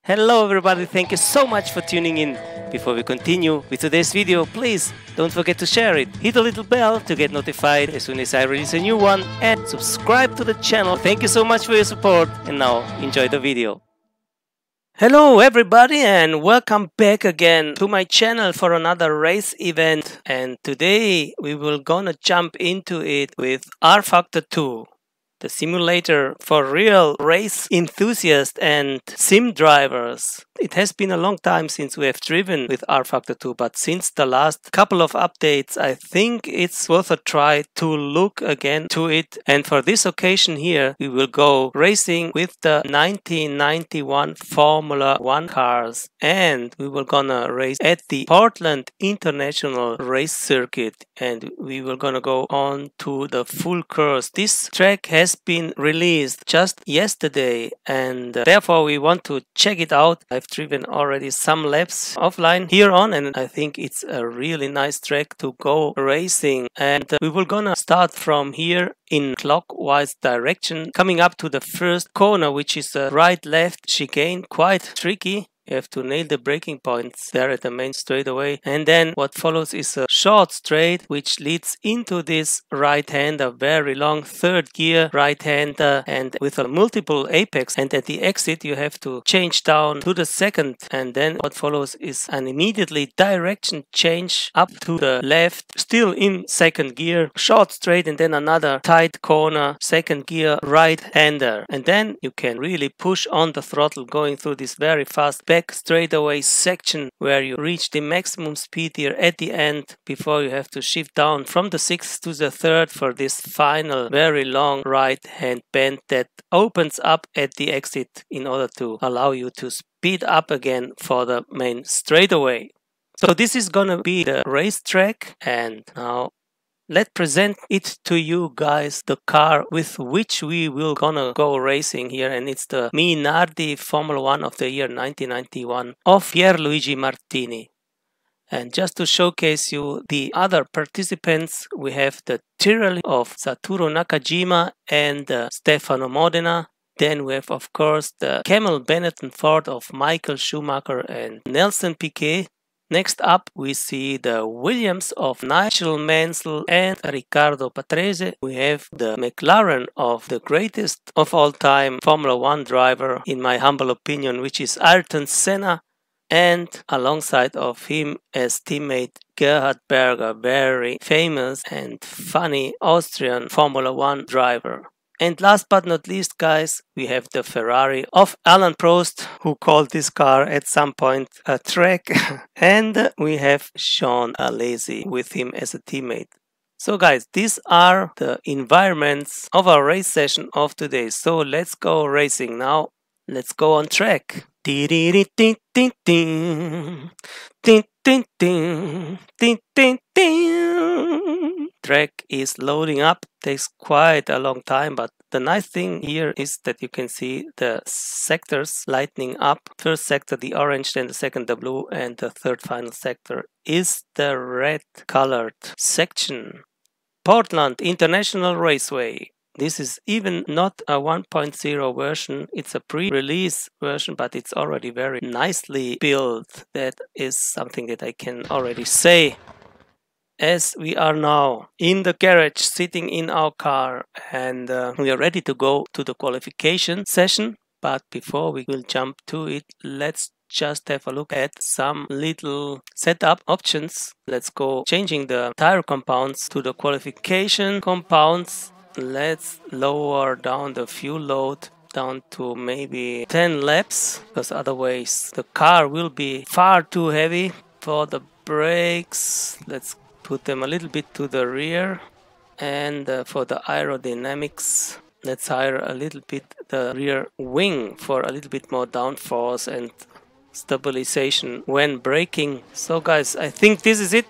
Hello everybody, thank you so much for tuning in. Before we continue with today's video, please don't forget to share it, hit the little bell to get notified as soon as I release a new one, and subscribe to the channel. Thank you so much for your support, and now enjoy the video. Hello everybody and welcome back again to my channel for another race event, and today we will gonna jump into it with rFactor 2. The simulator for real race enthusiasts and sim drivers. It has been a long time since we have driven with rFactor 2, but since the last couple of updates, I think it's worth a try to look again to it. And for this occasion here, we will go racing with the 1991 Formula 1 cars. And we will gonna race at the Portland International Race Circuit. And we will gonna go on to the full course. This track has been released just yesterday, and therefore we want to check it out. I've driven already some laps offline here on, and I think it's a really nice track to go racing. And we will gonna start from here in clockwise direction, coming up to the first corner, which is a right-left chicane, quite tricky. You have to nail the braking points there at the main straightaway. And then what follows is a short straight which leads into this right-hander, very long third gear right-hander, and with a multiple apex. And at the exit you have to change down to the second. And then what follows is an immediately direction change up to the left, still in second gear, short straight, and then another tight corner, second gear right-hander. And then you can really push on the throttle going through this very fast back straightaway section where you reach the maximum speed here at the end before you have to shift down from the sixth to the third for this final very long right hand bend that opens up at the exit in order to allow you to speed up again for the main straightaway. So this is gonna be the racetrack, and now let's present it to you guys, the car with which we will gonna go racing here, and it's the Minardi Formula 1 of the year 1991 of Pierluigi Martini. And just to showcase you the other participants, we have the Tyrrell of Satoru Nakajima and Stefano Modena. Then we have, of course, the Camel Benetton Ford of Michael Schumacher and Nelson Piquet. Next up, we see the Williams of Nigel Mansell and Riccardo Patrese. We have the McLaren of the greatest of all time Formula 1 driver, in my humble opinion, which is Ayrton Senna. And alongside of him as teammate Gerhard Berger, very famous and funny Austrian Formula 1 driver. And last but not least, guys, we have the Ferrari of Alain Prost, who called this car at some point a track. And we have Sean Alesi with him as a teammate. So guys, these are the environments of our race session of today. So let's go racing now. Let's go on track. Track is loading up, takes quite a long time, but the nice thing here is that you can see the sectors lighting up. First sector the orange, then the second the blue, and the third final sector is the red colored section. Portland International Raceway. This is even not a 1.0 version, it's a pre-release version, but it's already very nicely built. That is something that I can already say. As we are now in the garage sitting in our car, and we are ready to go to the qualification session. But before we will jump to it, let's just have a look at some little setup options. Let's go changing the tire compounds to the qualification compounds. Let's lower down the fuel load down to maybe 10 laps, because otherwise the car will be far too heavy. For the brakes, let's put them a little bit to the rear. And for the aerodynamics, let's higher a little bit the rear wing for a little bit more downforce and stabilization when braking. So guys, I think this is it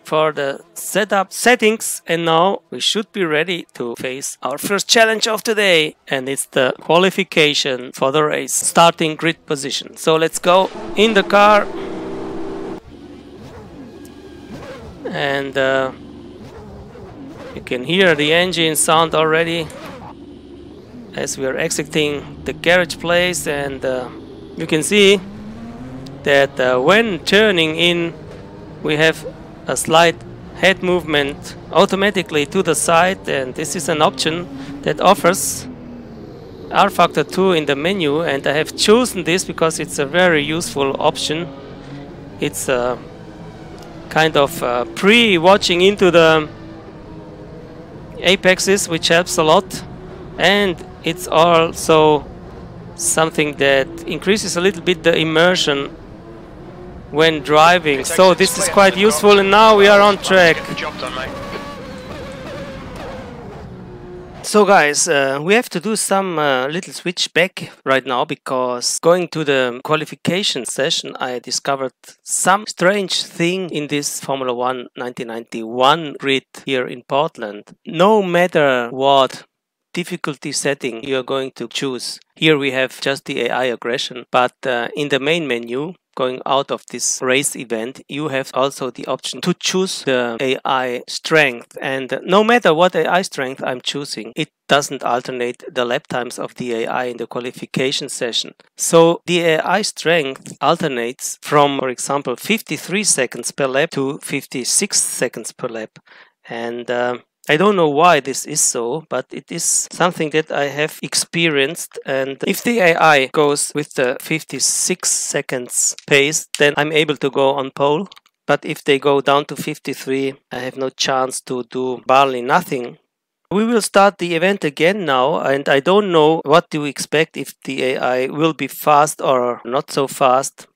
for the setup settings, and now we should be ready to face our first challenge of today, and it's the qualification for the race, starting grid position. So let's go in the car, and you can hear the engine sound already as we are exiting the garage place, and You can see that when turning in, we have a slight head movement automatically to the side, and this is an option that offers rFactor 2 in the menu, and I have chosen this because it's a very useful option. It's a kind of pre-watching into the apexes, which helps a lot, and it's also something that increases a little bit the immersion when driving. So this is quite useful, and now we are on track. So guys, we have to do some little switch back right now, because going to the qualification session I discovered some strange thing in this Formula 1 1991 grid here in Portland. No matter what difficulty setting you are going to choose, here we have just the AI aggression, but in the main menu, going out of this race event, you have also the option to choose the AI strength, and no matter what AI strength I'm choosing, it doesn't alternate the lap times of the AI in the qualification session. So the AI strength alternates from, for example, 53 seconds per lap to 56 seconds per lap, and I don't know why this is so, but it is something that I have experienced. And if the AI goes with the 56 seconds pace, then I'm able to go on pole. But if they go down to 53, I have no chance to do barely nothing. We will start the event again now, and I don't know what to expect, if the AI will be fast or not so fast.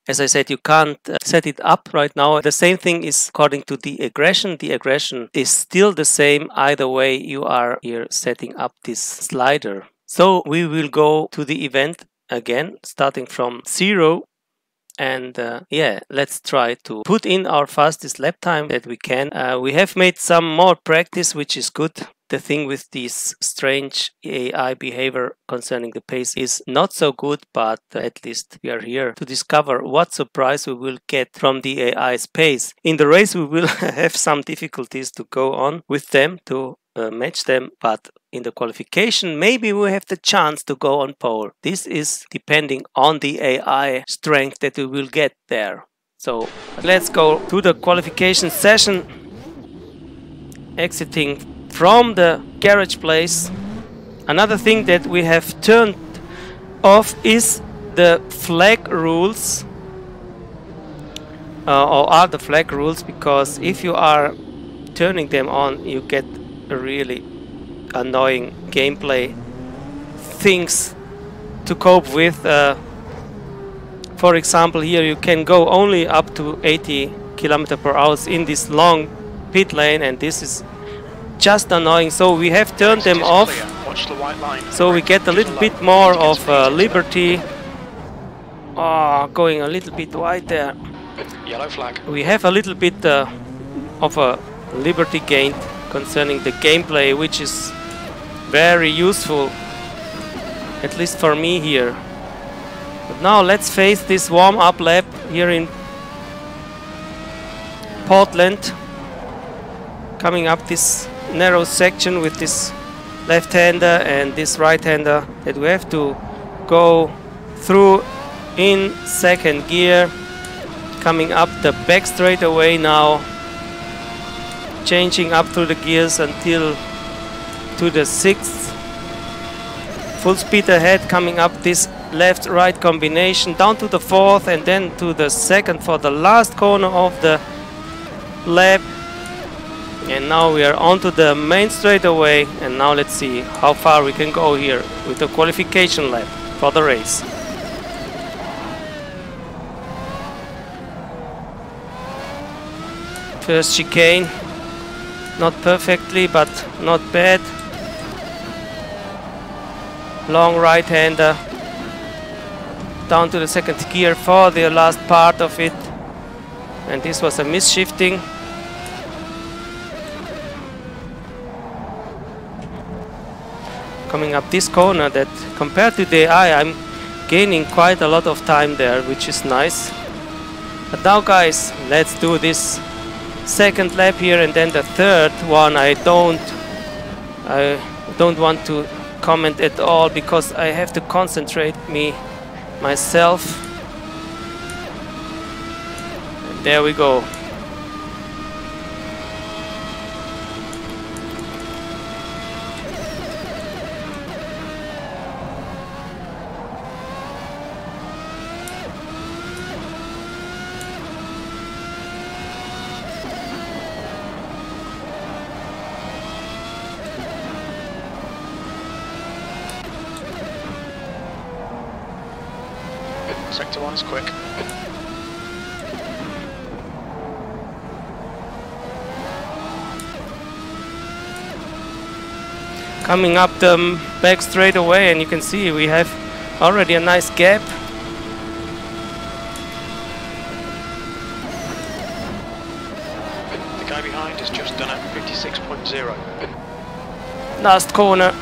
As I said, you can't set it up right now. The same thing is according to the aggression. The aggression is still the same either way you are here setting up this slider. So we will go to the event again, starting from 0. And yeah, let's try to put in our fastest lap time that we can. We have made some more practice, which is good. The thing with this strange AI behavior concerning the pace is not so good, but at least we are here to discover what surprise we will get from the AI's pace. In the race we will have some difficulties to go on with them, to match them, but in the qualification maybe we have the chance to go on pole. This is depending on the AI strength that we will get there. So let's go to the qualification session, exiting from the garage place. Another thing that we have turned off is the flag rules, or are the flag rules, because if you are turning them on you get a really annoying gameplay things to cope with. For example, here you can go only up to 80 km/h in this long pit lane, and this is just annoying, so we have turned them off. Watch the white line. So we get a little bit more of liberty. Going a little bit wide there. Yellow flag. We have a little bit of a liberty gain concerning the gameplay, which is very useful, at least for me here. But now let's face this warm-up lap here in Portland, coming up this narrow section with this left-hander and this right-hander that we have to go through in second gear, coming up the back straightaway now, changing up through the gears until to the 6th, full speed ahead, coming up this left-right combination down to the 4th and then to the 2nd for the last corner of the lap. And now we are onto the main straightaway, and now let's see how far we can go here with the qualification lap for the race. First chicane, not perfectly but not bad. Long right-hander down to the 2nd gear for the last part of it, and this was a misshifting. Coming up this corner, that compared to the AI I'm gaining quite a lot of time there, which is nice. But now guys, let's do this 2nd lap here, and then the 3rd one I don't want to comment at all, because I have to concentrate me myself. And there we go. Sector 1 is quick. Coming up the back straight away, and you can see we have already a nice gap. The guy behind has just done a 56.0. Last corner.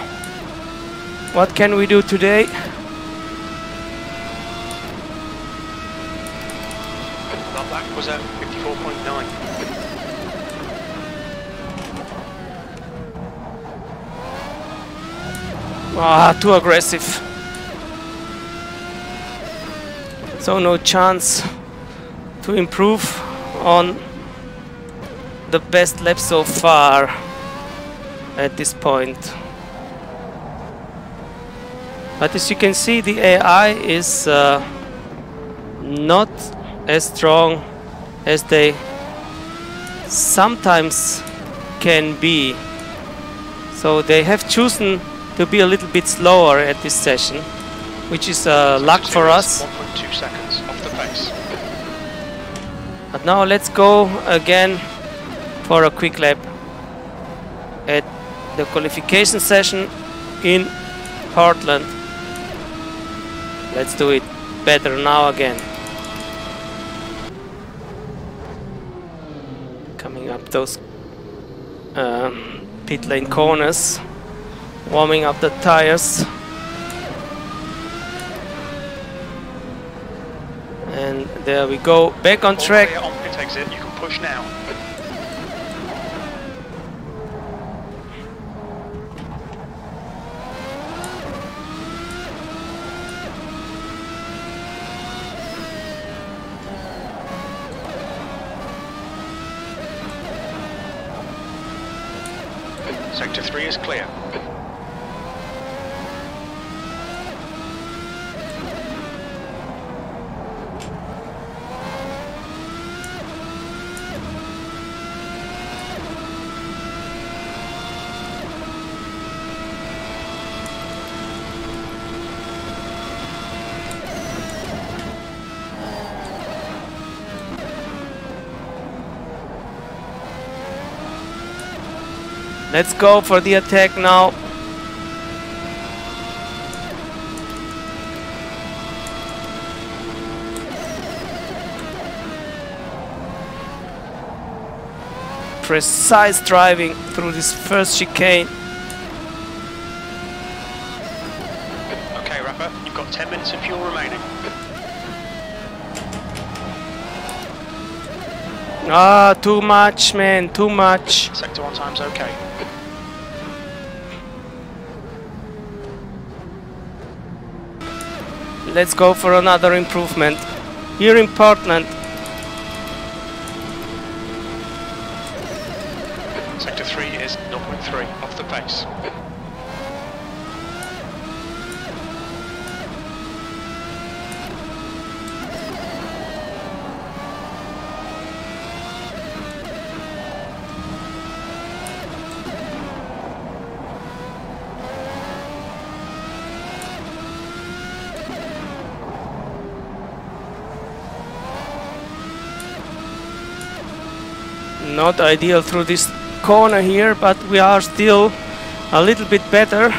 What can we do today? That was at 54.9. Ah, too aggressive. So no chance to improve on the best lap so far at this point. But as you can see, the AI is not as strong as they sometimes can be. So they have chosen to be a little bit slower at this session, which is luck for us. 1.2 seconds off the pace. But now let's go again for a quick lap at the qualification session in Portland. Let's do it better now again. Coming up those pit lane corners, warming up the tires, and there we go, back on track. On pit exit, you can push now. Sector 3 is clear. Let's go for the attack now. Precise driving through this first chicane. Okay, Rafa, you've got 10 minutes of fuel remaining. Ah, too much, man, too much. Sector 1 time's okay. Let's go for another improvement here in Portland. Sector 3 is 0.3 off the pace. Not ideal through this corner here, but we are still a little bit better.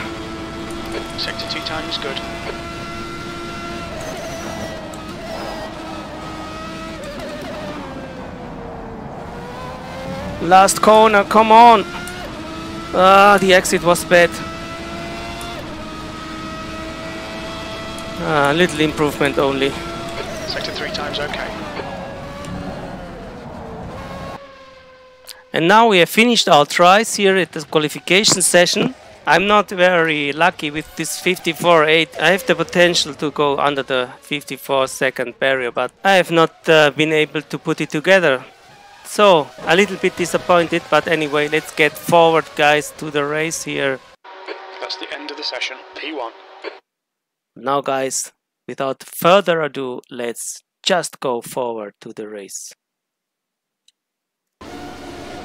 Sector 2 time is good. Last corner, come on. Ah, the exit was bad. A little improvement only. Sector 3 time's okay. And now we have finished our tries here at the qualification session. I'm not very lucky with this 54.8. I have the potential to go under the 54-second barrier, but I have not been able to put it together. So, a little bit disappointed, but anyway, let's get forward, guys, to the race here. That's the end of the session, P1. Now, guys, without further ado, let's just go forward to the race.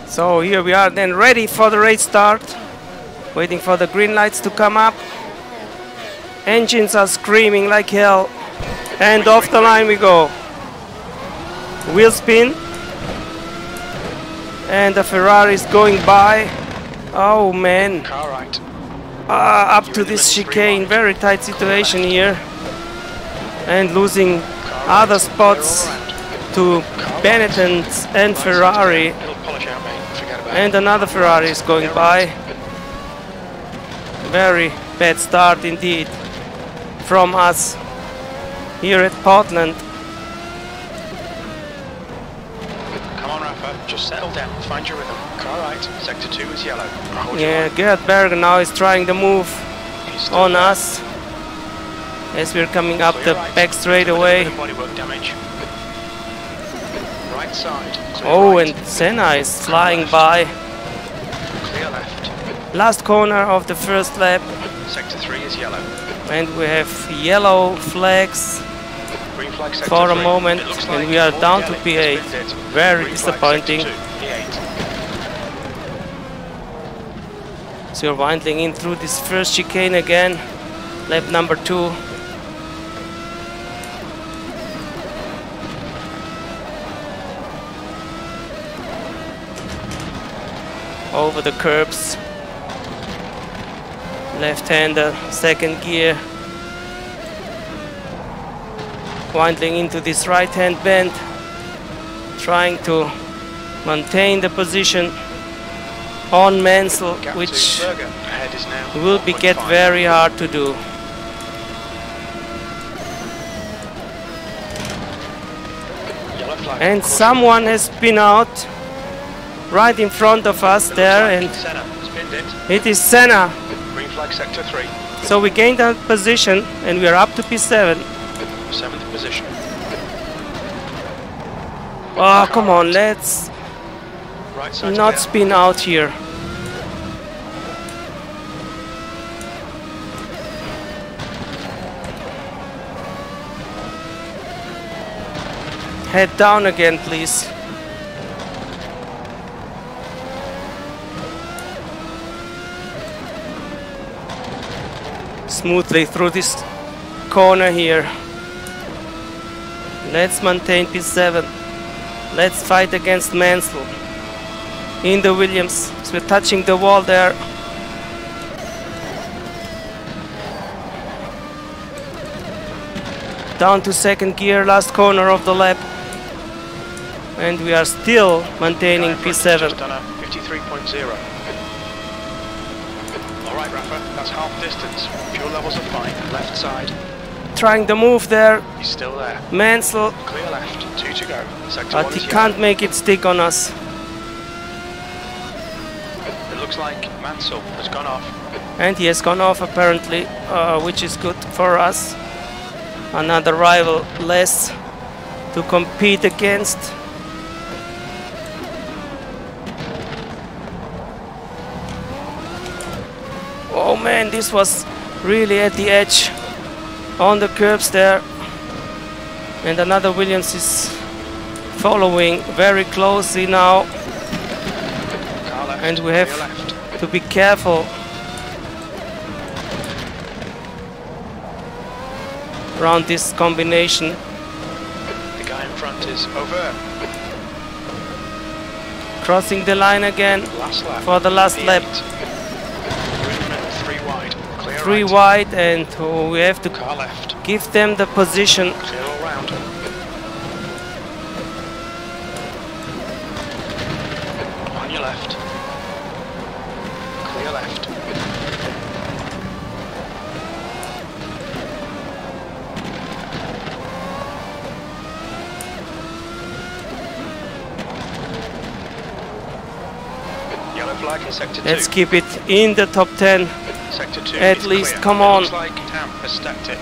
So here we are then ready for the race start. Waiting for the green lights to come up. Engines are screaming like hell. And off the line we go. Wheel spin. And the Ferrari is going by. Oh man. Car right. Up to this chicane. Very tight situation here. And losing other spots to Benetton and Ferrari. And another Ferrari is going by. Very bad start indeed from us here at Portland. Come on, Rafa, just settle down, find your rhythm. Car right, sector 2 is yellow. Yeah, Gerhard Berger now is trying the move on us as we're coming up the back straightaway. Right side. Oh, and Senna is flying by. Clear left. Last corner of the first lap. Sector 3 is yellow. And we have yellow flags Green flag for a 3. moment, and we are down to P8. Very disappointing. So you're winding in through this first chicane again. Lap number 2. Over the curbs. Left-hander, second gear. Winding into this right-hand bend. Trying to maintain the position on Mansell, which will get very hard to do. And someone has been out right in front of us there, and it is Senna. Green flag sector 3. So we gained that position and we are up to P7. 7th position. Oh, come on, let's Right not spin out here. Head down again, please. Smoothly through this corner here. Let's maintain P7. Let's fight against Mansell in the Williams. So we're touching the wall there. Down to second gear, last corner of the lap. And we are still maintaining P7. 53.0. Alright, Rafa, that's half distance. Fuel levels are fine. Left side. Trying the move there. He's still there. Mansell. Clear left. 2 to go. Sector But 1 he is can't yellow. make it stick on us. It looks like Mansell has gone off. And he has gone off apparently, which is good for us. Another rival less to compete against. Oh man, this was really at the edge on the curbs there. And another Williams is following very closely now. Car left. And we have clear left. to be careful around this combination. The guy in front is over. Crossing the line again Last lap. for the last lap. 3 wide. Clear 3 right. wide, and we have to Car left. give them the position. Clear all round. On your left. Clear left. Yellow flag in sector 2. Let's keep it in the top 10. Sector 2 At is least, clear. come It on. looks like Tam has stacked it.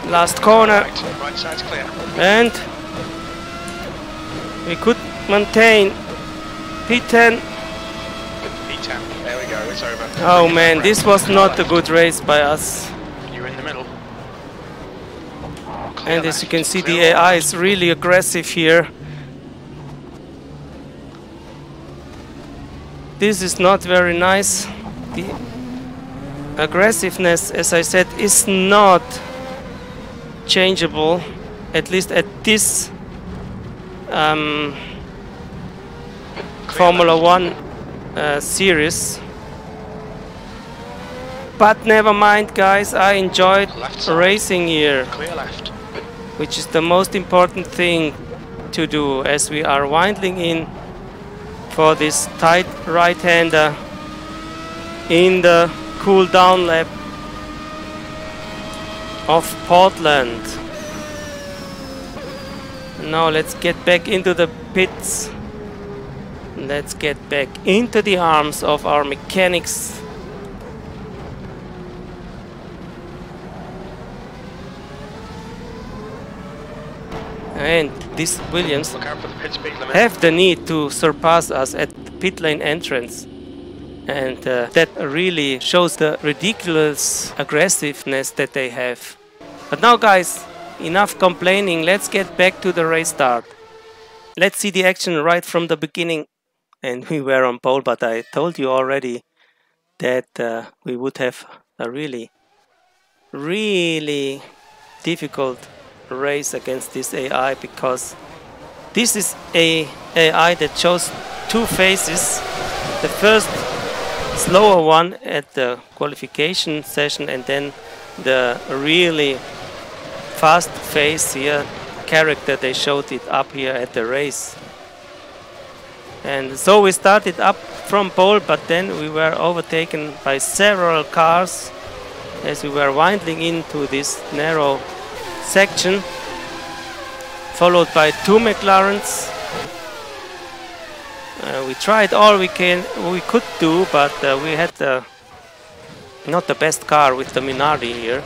Last corner. Right side's clear. And we could maintain P10. P10. There we go. It's over. Oh man, this was not a good race by us. You're in the middle. And as you can see, the AI is really aggressive here. This is not very nice. The aggressiveness, as I said, is not changeable, at least at this Formula One series. But never mind, guys, I enjoyed racing here, Clear left. which is the most important thing to do as we are winding in for this tight right-hander in the cool down lap of Portland. Now let's get back into the pits. Let's get back into the arms of our mechanics. And these Williams Look out for the pit speed limit. have the need to surpass us at the pit lane entrance. And that really shows the ridiculous aggressiveness that they have. But now, guys, enough complaining. Let's get back to the race start. Let's see the action right from the beginning. And we were on pole, but I told you already that we would have a really difficult race against this AI, because this is a AI that shows two phases. The first slower one at the qualification session, and then the really fast phase here character, they showed it up here at the race. And so we started up from pole, but then we were overtaken by several cars as we were winding into this narrow section, followed by two McLarens. We tried all we could do, but we had not the best car with the Minardi here.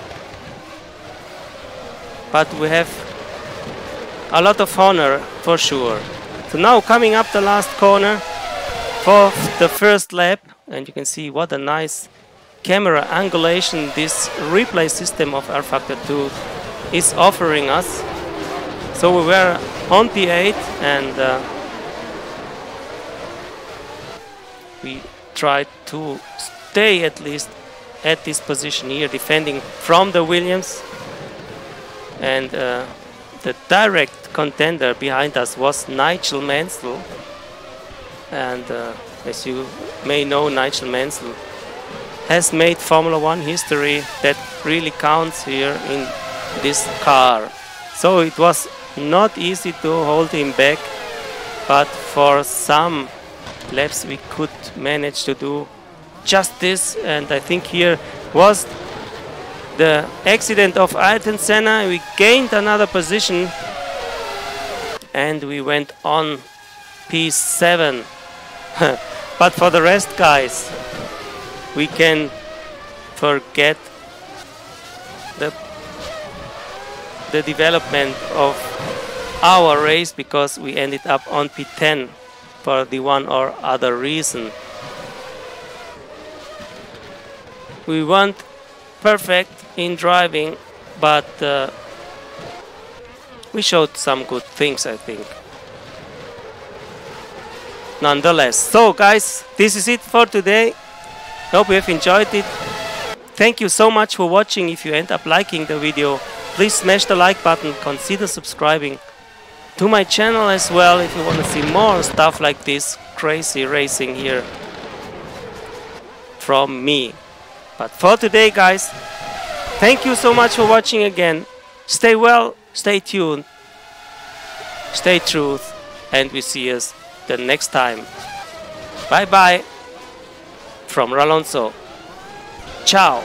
But we have a lot of honor for sure. So now coming up the last corner for the first lap, and you can see what a nice camera angulation this replay system of rFactor 2 is offering us. So we were on P8 and we tried to stay at least at this position here, defending from the Williams. And the direct contender behind us was Nigel Mansell. And as you may know, Nigel Mansell has made Formula One history that really counts here in this car. So it was not easy to hold him back, but for some laps we could manage to do just this. And I think here was the accident of Ayrton Senna. We gained another position and we went on P7. But for the rest, guys, we can forget the development of our race, because we ended up on P10 for the one or other reason. We weren't perfect in driving, but we showed some good things, I think, nonetheless. So guys, this is it for today. Hope you have enjoyed it. Thank you so much for watching. If you end up liking the video, please smash the like button. Consider subscribing to my channel as well if you want to see more stuff like this crazy racing here from me. But for today, guys, thank you so much for watching again. Stay well, stay tuned, stay true, and we see us the next time. Bye bye from Ralonso. Ciao.